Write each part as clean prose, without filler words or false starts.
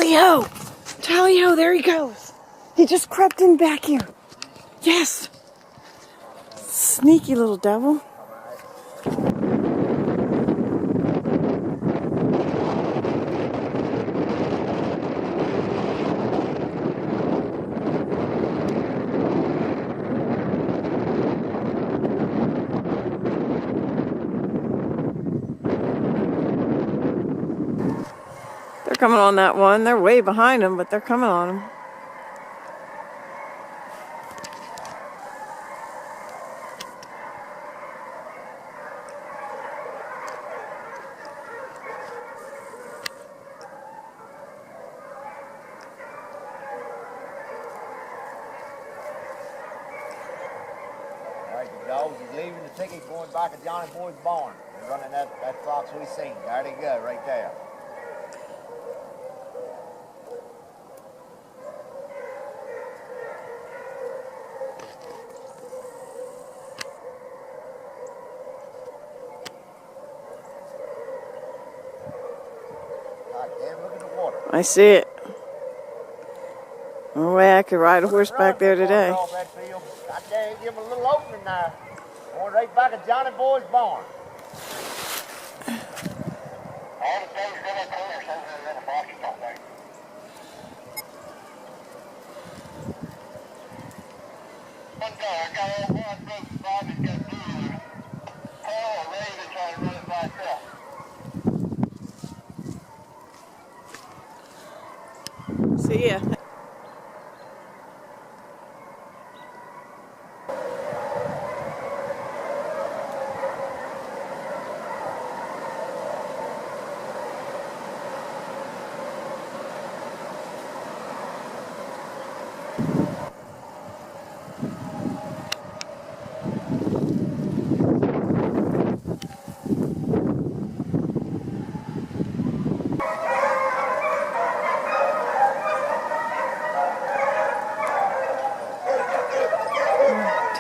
Tally-ho! Tally-ho, there he goes. He just crept in back here. Yes! Sneaky little devil. They're coming on that one. They're way behind him, but they're coming on him. Alright, the dogs is leaving the ticket going back to Johnny Boy's barn. They're running that fox we seen. There they go, right there. God damn, look at the water. I see it. No way I could ride a horse back there today. God damn, give him a little opening there. Going right back at Johnny Boy's barn. See ya.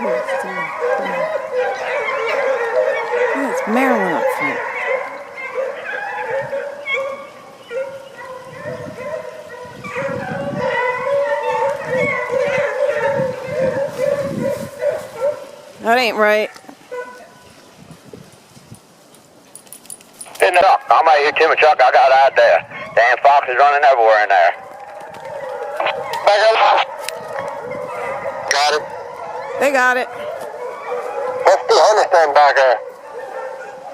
Oh, it's Marilyn up front. That ain't right. In the truck. I'm out here, Timmy truck. I got out there. Damn fox is running everywhere in there. Got it. They got it. What's the other thing back there?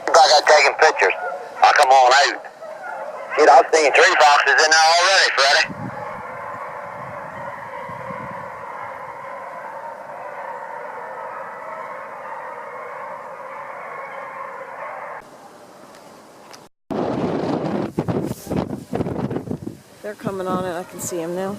Back there taking pictures. I come on out. Shit, I've seen 3 foxes in there already, Freddie. They're coming on it. I can see them now.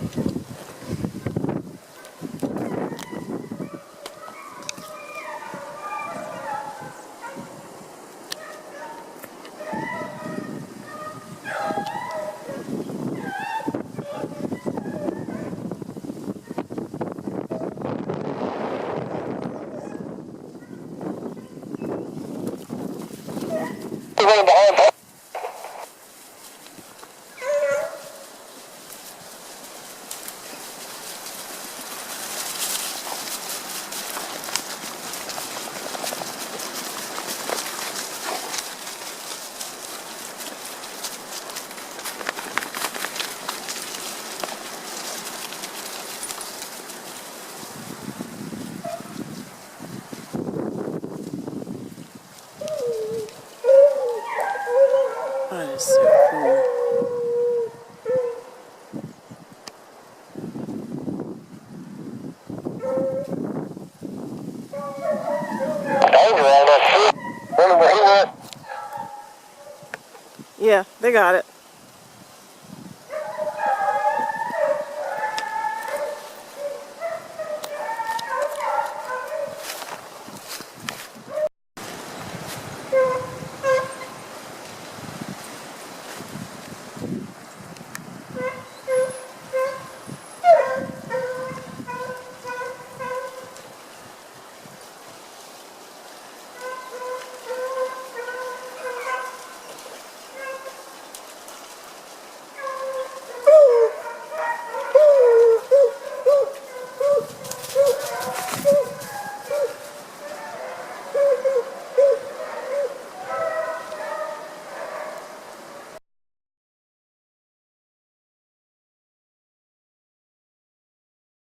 That is so cool. Yeah, they got it.